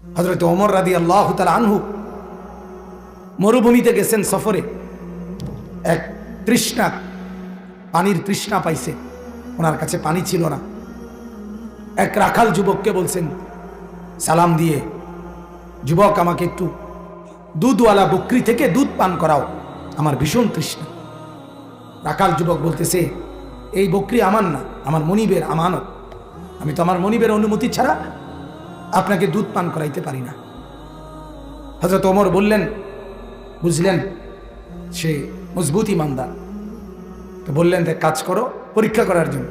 হযরত ওমর রাদিয়াল্লাহু তাআলা আনহু মরুভূমিতে গেছেন সফরে, এক তৃষ্ণা, পানির তৃষ্ণা পাইছে, ওনার কাছে পানি ছিল না। এক রাখাল যুবককে বলছেন সালাম দিয়ে, যুবক আমাকে একটু দুধওয়ালা বকরি থেকে দুধ পান করাও, আমার ভীষণ তৃষ্ণা। রাখাল যুবক বলতেছে এই বকরি আমার না, আমার মনিবের আমানত, আমি তো আমার মনিবের অনুমতি ছাড়া আপনাকে দুধ পান করাইতে পারি না। হযরত ওমর বললেন, বুঝলেন সে মজবুত ইমানদার, তো বললেন যে কাজ করো, পরীক্ষা করার জন্য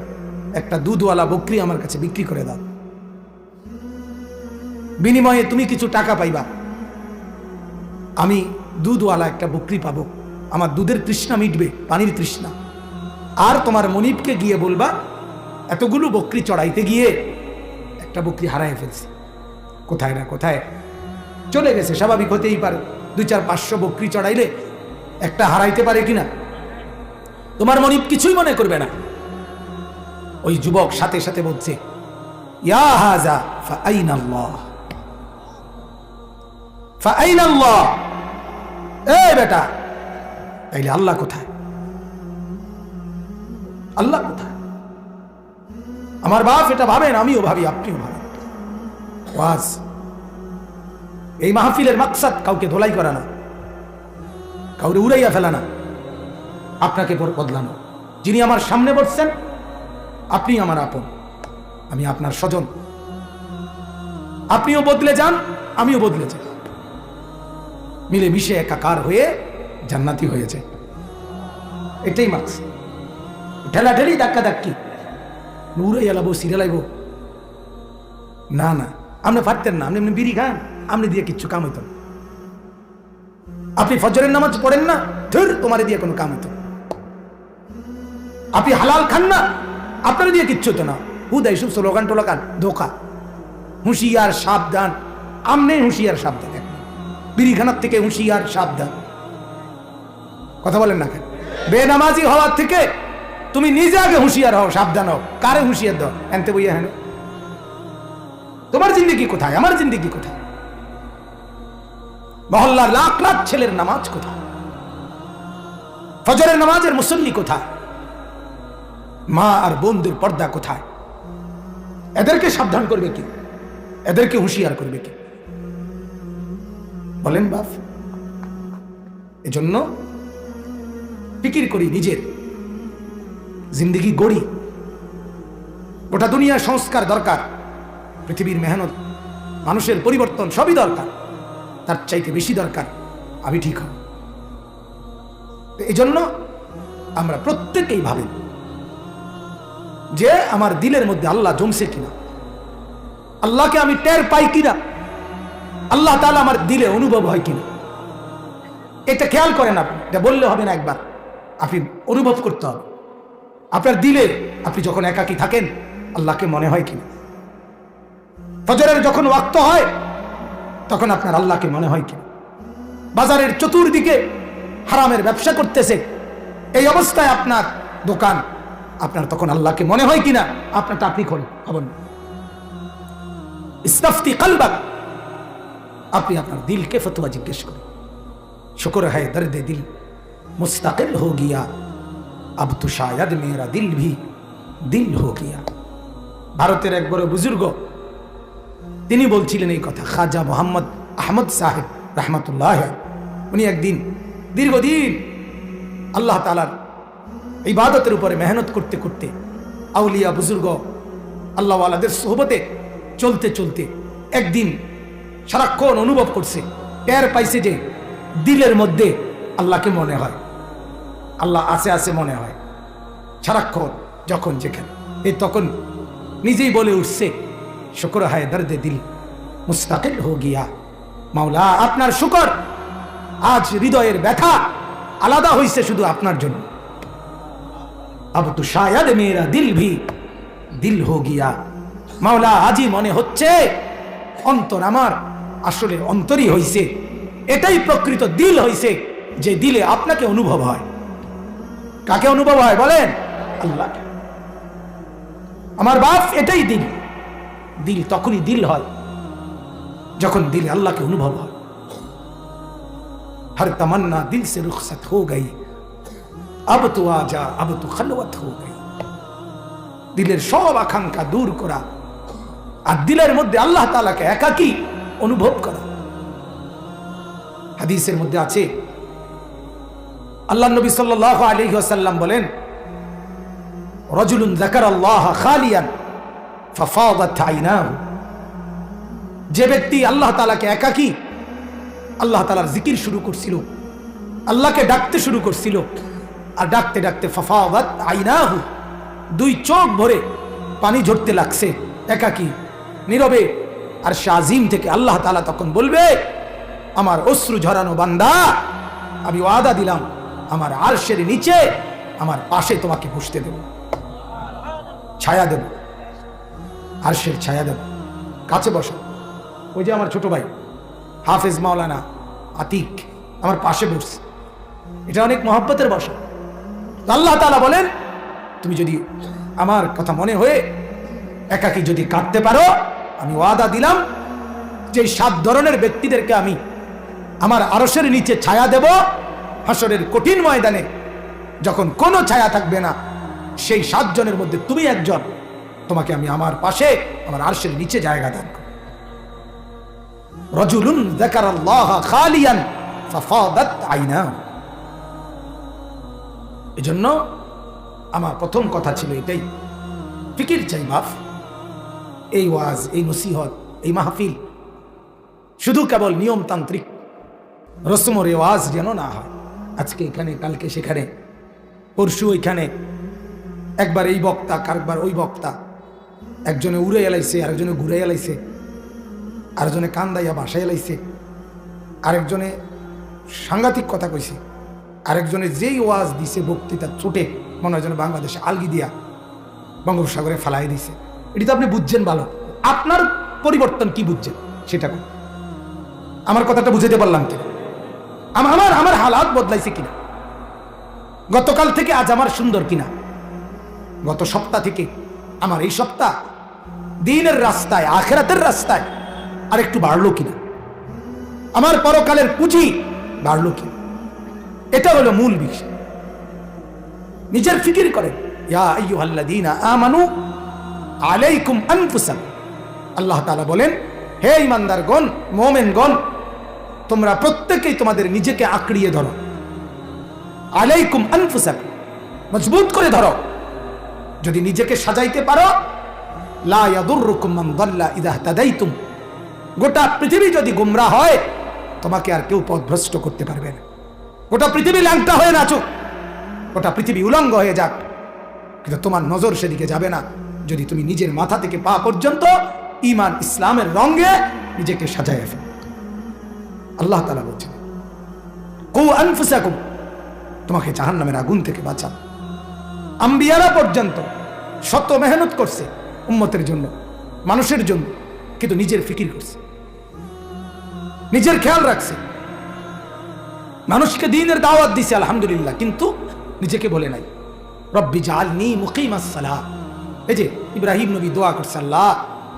একটা দুধওয়ালা বকরি আমার কাছে বিক্রি করে দাও, বিনিময়ে তুমি কিছু টাকা পাইবা, আমি দুধওয়ালা একটা বকরি পাবো, আমার দুধের তৃষ্ণা মিটবে, পানির তৃষ্ণা। আর তোমার মনিবকে গিয়ে বলবা এতগুলো বকরি চড়াইতে গিয়ে একটা বকরি হারায় ফেলছি, কোথায় না কোথায় চলে গেছে, স্বাভাবিক হতেই পারে, 200-500 বকরি চড়াইলে একটা হারাইতে পারে কিনা, তোমার মনিব কিছুই মনে করবে না। ওই যুবক সাথে সাথে বলছে ইয়া হাযা ফাআইনাল্লাহ, ফাআইনাল্লাহ, এই বেটা তাইলে আল্লাহ কোথায়, আল্লাহ কোথায়? আমার বাপ এটা ভাবেন, আমিও ভাবি, আপনিও ভাবেন। ওয়াজ, এই মাহফিলের মাকসাদ কাউকে ধোলাই করা না, কাউরে উড়াইয়া ফেলা না, আপনাকে বদলানো। যিনি আমার সামনে বসছেন আপনি আমার আপন, আমি আপনার স্বজন, আপনিও বদলে যান, আমিও বদলে যাই, মিলে মিশে একাকার হয়ে জান্নাতি হয়ে যায়, এটাই মাকসাদ। ঠেলা ঠেলি, ধাক্কা ধাক্কি, উড়াইয়া লাবো, সিরে লাইব না, না, আপনি পারতেন না, আপনি এমনি বিড়ি খান, আপনি দিয়ে কিচ্ছু কাম হইত না। আপনি ফজরের নামাজ পড়েন না, ধর তোমার দিয়ে কোনো কাম হইত না। আপনি হালাল খান না, আপনার দিয়ে কিচ্ছু হতো না। হুদাই সব স্লোগান টোলাগান, ধোকা, হুঁশিয়ার সাবধান, আমনে হুঁশিয়ার সাবধান, বিড়িখানার থেকে হুঁশিয়ার সাবধান, কথা বলেন না কেন? বেনামাজি হওয়ার থেকে তুমি নিজে আগে হুঁশিয়ার হও, সাবধান হও। কারে হুঁশিয়ার দাও? এনতে বইয়া হেন, তোমার জিন্দেগি কোথায়, আমার জিন্দেগি কোথায়? মহল্লার লাখ লাখ ছেলের নামাজ কোথায়? ফজরের নামাজের মুসল্লি কোথায়? মা আর বোনদের পর্দা কোথায়? এদেরকে সাবধান করবে কি, এদেরকে হুঁশিয়ার করবে কি? বলেন বাপ। এজন্য ফিকির করি, নিজের জিন্দেগি গড়ি। গোটা দুনিয়ার সংস্কার দরকার, পৃথিবীর মেহনত, মানুষের পরিবর্তন সবই দরকার, তার চাইতে বেশি দরকার আমি ঠিক হব। এই জন্য আমরা প্রত্যেকেই ভাবেন যে আমার দিলের মধ্যে আল্লাহ জমছে কিনা, আল্লাহকে আমি টের পাই কিনা, আল্লাহ তাআলা আমার দিলে অনুভব হয় কিনা, এটা খেয়াল করেন আপনি। এটা বললে হবে না, একবার আপনি অনুভব করতে হবে। আপনার দিলে আপনি যখন একাকী থাকেন আল্লাহকে মনে হয় কিনা, ফজরের যখন ওয়াক্ত হয় তখন আপনার আল্লাহকে মনে হয় কিনা, বাজারের চতুর্দিকে হারামের ব্যবসা করতেছে এই অবস্থায় আপনার দোকান, আপনার তখন আল্লাহকে মনে হয় কিনা, আপনারটা আপনি খবর ইস্তাফতি কলবাক, আপনি আপনার দিলকে ফতোয়া জিজ্ঞেস করেন। শুকর है दर्द दिल मुस्तकिल हो गया, अब तो शायद मेरा दिल भी दिल हो गया। ভারতের এক বড় বুজুর্গ তিনি বলছিলেন এই কথা, খাজা মোহাম্মদ আহমদ সাহেব রহমতুল্লাহ। উনি একদিন দীর্ঘদিন আল্লাহ তাআলার ইবাদতের উপরে মেহনত করতে করতে, আউলিয়া বুজুর্গ আল্লাহওয়ালাদের সোহবতে চলতে চলতে একদিন সারাক্ষণ অনুভব করছে, টের পাইছে যে দিলের মধ্যে আল্লাহকে মনে হয়, আল্লাহ আছে আছে মনে হয় সারাক্ষণ, যখন যেখানে। এই তখন নিজেই বলে উঠছে, শুকর है दर्द दिल मुस्तकिल हो गया, মাওলা আপনার শুকর, আজ হৃদয়ের ব্যথা আলাদা হইছে শুধু আপনার জন্য। अब तो शायद मेरा दिल भी दिल हो गया, মাওলা আজই মনে হচ্ছে অন্তর আমার আসলে অন্তরই হইছে, এটাই প্রকৃত দিল হইছে, যে দিলে আপনাকে অনুভব হয়। কাকে অনুভব হয় বলেন? আল্লাহকে। আমার বাপ, এটাই দিল। দিল তখনই দিল হয় যখন দিলে আল্লাহকে অনুভব হয়, हर तमन्ना दिल से रुखसत हो गई, अब तो आजा अब तो खलवत हो गई। দিলের সব আকাঙ্ক্ষা দূর করা আর দিলের মধ্যে আল্লাহ তাআলাকে একাকী অনুভব করা। হাদিসের মধ্যে আছে, আল্লাহ নবী সাল্লাল্লাহু আলাইহি ওয়াসাল্লাম বলেন, রাজুলুন যাকারাল্লাহ খালিয়ান ফাফাদাত আইনাহু, যে ব্যক্তি আল্লাহ তাআলাকে একাকী আল্লাহ তাআলার জিকির শুরু করছিল, আল্লাহকে ডাকতে শুরু করছিল, আর ডাকতে ডাকতে ফাফাদাত আইনাহু, দুই চোখ ভরে পানি ঝরতে লাগছে, একাকী নীরবে। আর শাজিম থেকে আল্লাহ তাআলা তখন বলবে, আমার অশ্রু ঝরানো বান্দা, আমি ওয়াদা দিলাম আমার আরশের নিচে আমার পাশে তোমাকে বসতে দেব, ছায়া দেব, আরশের ছায়া দেব, কাছে বসো। ওই যে আমার ছোট ভাই হাফেজ মাওলানা আতিক আমার পাশে বসছে, এটা অনেক মহব্বতের বসা। আল্লাহ তাআলা বলেন, তুমি যদি আমার কথা মনে হয়ে একাকী যদি কাঁদতে পারো, আমি ওয়াদা দিলাম যে 7 ধরনের ব্যক্তিদেরকে আমি আমার আরশের নিচে ছায়া দেব। হাসরের কঠিন ময়দানে যখন কোনো ছায়া থাকবে না, সেই 7 জনের মধ্যে তুমি একজন, তোমাকে আমি আমার পাশে আমার আরশের নিচে জায়গা দান করব। রাজুলুন যাকারাল্লাহ খালিয়ান ফাফাদাত আইনাহু। এজন্য আমার প্রথম কথা ছিল এটাই, ফিকির চাই বাপ। এই ওয়াজ, এই নসিহত, এই মাহফিল শুধু কেবল নিয়মতান্ত্রিক রসম ও রেওয়াজ যেন না হয়। আজকে এখানে, কালকে সেখানে, পরশু ওইখানে, একবার এই বক্তা, কারবার ওই বক্তা, একজনে উড়ে এলাইছে, আরেকজনে ঘুরে এলাইছে, আরেকজনে কান্দাইয়া বাসায় এলাইছে, আরেকজনে সাংঘাতিক কথা কইছে, আরেকজনে যেই ওয়াজ দিছে বক্তৃতা ছুটে মনে হয় যেন বাংলাদেশে আলগি দিয়া বঙ্গোপসাগরে ফালাই দিছে। এটি তো আপনি বুঝছেন ভালো, আপনার পরিবর্তন কি বুঝছেন সেটা কোন? আমার কথাটা বুঝাতে পারলাম কিনা? আমার হালাত বদলাইছে কিনা? গতকাল থেকে আজ আমার সুন্দর কিনা? গত সপ্তাহ থেকে আমার এই সপ্তাহ দ্বীনের রাস্তায়, আখিরাতের রাস্তায় আর একটু বাড়লো কিনা? আমার পরকালের পুঁজি বাড়লো কিনা? এটা হলো মূল বিষয়। নিজের ফিকির করেন। ইয়া আইয়ুহাল্লাযীনা আমানু আলাইকুম আনফুসাকুম, আল্লাহ তাআলা বলেন, হে ঈমানদারগণ, মুমিনগণ, তোমরা প্রত্যেকেই তোমাদের নিজেকে আঁকড়িয়ে ধরো। আলাইকুম আনফুসাকুম, মজবুত করে ধরো। যদি নিজেকে সাজাইতে পারো, লা ইয়াদুররুকুম মান দাল্লা ইযা ইহতাদাইতুম, গোটা পৃথিবী যদি গোমরা হয় তোমাকে আর কেউ পথভ্রষ্ট করতে পারবে না। গোটা পৃথিবী ল্যাংটা হয়ে নাচুক, গোটা পৃথিবী উলঙ্গ হয়ে যাক, কিন্তু তোমার নজর সেদিকে যাবে না যদি তুমি নিজের মাথা থেকে পা পর্যন্ত ঈমান ইসলামের রঙে নিজেকে সাজায় ফেলো। আল্লাহ তাআলা বলছেন, কু আনফুসাকুম, তোমাকে জাহান্নামের আগুন থেকে বাঁচাও। আম্বিয়ারা পর্যন্ত শত মেহনত করছে উম্মতের জন্য, মানুষের জন্য, কিন্তু নিজের ফিকির করছে, নিজের খেয়াল রাখছে, মানুষকে দ্বীনের দাওয়াত দিছে আলহামদুলিল্লাহ, কিন্তু নিজেকে বলে নাই রব্বি জাআলনি মুকিমাস সালাহ। এই যে ইব্রাহিম নবী দোয়া করছে, আল্লাহ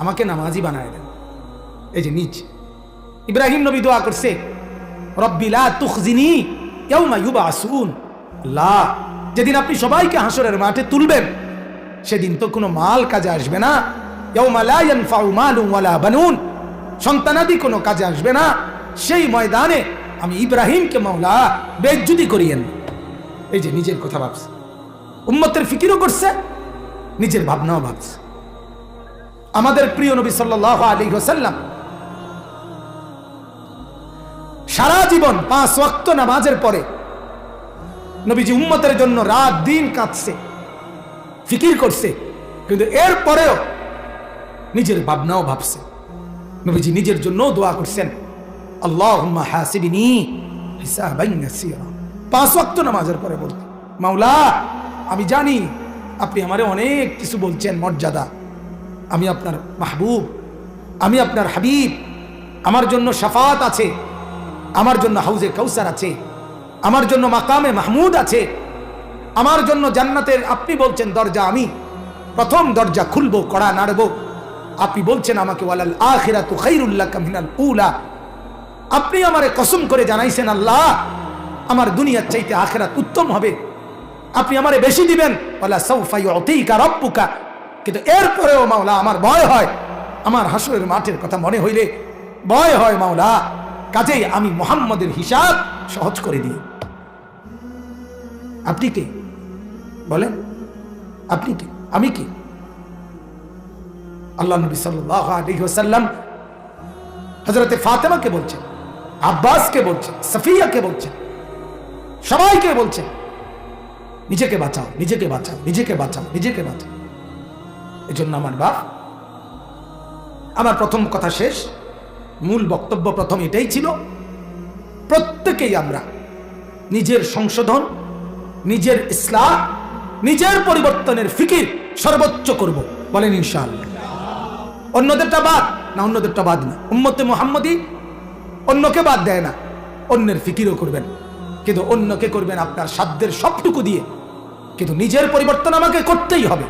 আমাকে নামাজি বানায় দেন। এই যে নিজ ইব্রাহিম নবী দোয়া করছে, রব্বি লা তুখজিনি ইয়াউমা ইউবআসুন, আল্লাহ যেদিন আপনি সবাইকে হাসরের মাঠে তুলবেন সেদিন তো কোনো মাল কাজে আসবে না। ইয়াউমা লা ইয়ানফাউ মালুন ওয়ালা বানুন, সন্তানাদি কোনো কাজে আসবে না। সেই ময়দানে আমি ইব্রাহিমকে মাওলা বেইজ্জতি করিয়েন। এই যে নিজের কথা ভাবছে, উম্মতের ফিকিরও করছে, নিজের ভাবনাও ভাবছে। আমাদের প্রিয় নবী সাল্লাল্লাহু আলাইহি ওয়াসাল্লাম সারা জীবন 5 ওয়াক্ত নামাজের পরে নবীজি উম্মতের জন্য রাত দিন কাঁদছে, ফিকির করছে, কিন্তু এর পরেও নিজের ভাবনাও ভাবছে। নবীজি নিজের জন্য দোয়া করছেন, আল্লাহুম্মা হাসিবনি হিসাবান ইয়াসীরা। 5 ওয়াক্ত নামাজের পরে বলতে, মাওলা আমি জানি আপনি আমারে অনেক কিছু বলছেন মর্যাদা, আমি আপনার মাহবুব, আমি আপনার হাবিব, আমার জন্য শাফাত আছে, আমার জন্য হাউজে কাউসার আছে, আমার জন্য মাকামে মাহমুদ আছে, আমার জন্য জান্নাতের আপনি বলছেন দরজা, আমি প্রথম দরজা খুলবো, কড়া নাড়বো, আপনি বলছেন আমাকে ওয়ালাল আখিরাতু খায়রুল লাকা মিনাল উলা, আপনি আমারে কসম করে জানাইছেন আল্লাহ আমার দুনিয়ার চাইতে আখিরাত উত্তম হবে, আপনি আমারে বেশি দিবেন, ওয়ালা সাউফা ইউতিকা রাব্বুকা। কিন্তু এরপরেও মাওলা আমার ভয় হয়, আমার হাসরের মাঠের কথা মনে হইলে ভয় হয় মাওলা, কাজেই আমি মুহাম্মদের হিসাব সহজ করে দিই। আপনি কে বলেন? আপনি কে? আমি কি? আল্লাহ নবী সাল্লাল্লাহু আলাইহি ওয়াসাল্লাম হযরতে ফাতেমাকে বলছেন, আব্বাসকে বলছেন, সফিয়াকে বলছেন, সবাইকে বলছেন নিজেকে বাঁচাও, নিজেকে বাঁচাও, নিজেকে বাঁচাও, নিজেকে বাঁচাও। এজন্য আমার বাপ, আমার প্রথম কথা শেষ, মূল বক্তব্য প্রথম এটাই ছিল, প্রত্যেকেই আমরা নিজের সংশোধন, নিজের ইসলাহ, নিজের পরিবর্তনের ফিকির সর্বোচ্চ করব, বলেন ইনশাআল্লাহ। অন্যদেরটা বাদ না, অন্যদেরটা বাদ না, উম্মতে মুহাম্মদী অন্যকে বাদ দেয় না, অন্যের ফিকিরও করবেন, কিন্তু অন্যকে করবেন আপনার সাধ্যের সবটুকু দিয়ে, কিন্তু নিজের পরিবর্তন আমাকে করতেই হবে।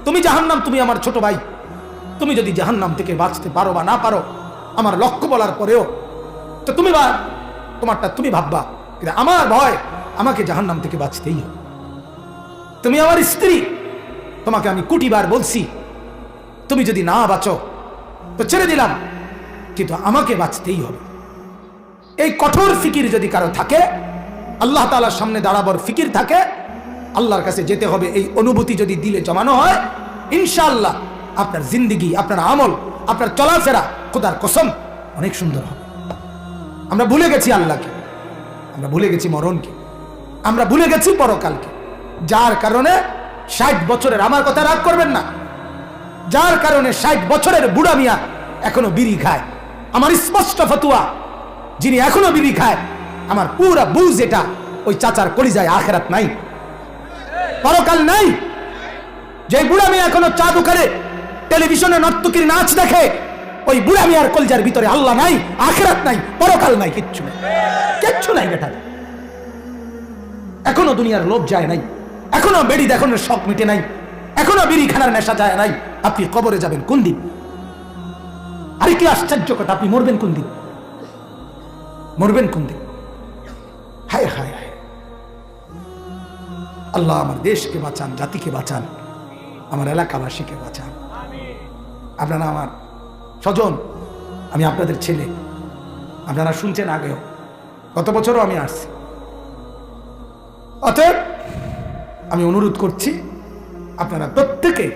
তুমি জাহান্নাম, তুমি আমার ছোট ভাই, তুমি যদি জাহান্নাম থেকে বাঁচতে পারো বা না পারো আমার লক্ষ্য বলার পরেও তো তুমি বা তোমারটা তুমি ভাববা, কিন্তু আমার ভয় আমাকে জাহান্নাম থেকে বাঁচতেই হবে। তুমি আমার স্ত্রী, তোমাকে আমি কোটিবার বলছি তুমি যদি না বাঁচো তো ছেড়ে দিলাম, কিন্তু আমাকে বাঁচতেই হবে। এই কঠোর ফিকির যদি কারো থাকে, আল্লাহ তাআলার সামনে দাঁড়াবার ফিকির থাকে, আল্লাহর কাছে যেতে হবে, এই অনুভূতি যদি দিলে জমানো হয়, ইনশাআল্লাহ আপনার জিন্দেগি, আপনার আমল, আপনার চলাফেরা খোদার কসম অনেক সুন্দর হবে। আমরা ভুলে গেছি আল্লাহকে, আমরা ভুলে গেছি মরণকে, আমরা ভুলে গেছি পরকালকে, যার কারণে 60 বছরের, আমার কথা রাগ করবেন না, যার কারণে 60 বছরের বুড়া মিয়া এখনো বিড়ি খায়। আমার স্পষ্ট ফতুয়া, যিনি এখনো বিড়ি খায়, আমার পুরা বুঝ এটা, ওই চাচার কলিজায় আখিরাত নাই, পরকাল নাই। যে বুড়া মিয়া এখনো চা দোকানে টেলিভিশনে নর্তকীর নাচ দেখে, ওই বুড়া মিয়ার কলিজার ভিতরে আল্লাহ নাই, আখিরাত নাই, পরকাল নাই, কিচ্ছু নাই, কিচ্ছু নাই বেটা। এখনো দুনিয়ার লোভ যায় নাই, এখনো বেড়ি দেখানোর শখ মিটে নাই, এখনো বিড়ি খানার নেশা যায় নাই। আপনি কবরে যাবেন কোন দিন? আরে কি আশ্চর্য কথা, আপনি মরবেন কোন দিন? মরবেন কোন দিন? হায় হায় হায়, আল্লাহ আমার দেশকে বাঁচান, জাতিকে বাঁচান, আমার এলাকাবাসীকে বাঁচান। আপনারা আমার স্বজন, আমি আপনাদের ছেলে, আপনারা শুনছেন আগেও, গত বছরও আমি আসছি। অতএব আমি অনুরোধ করছি আপনারা প্রত্যেকে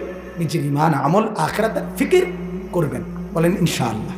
নিজের ঈমান, আমল, আখিরাতের ফিকির করবেন, বলেন ইনশাআল্লাহ।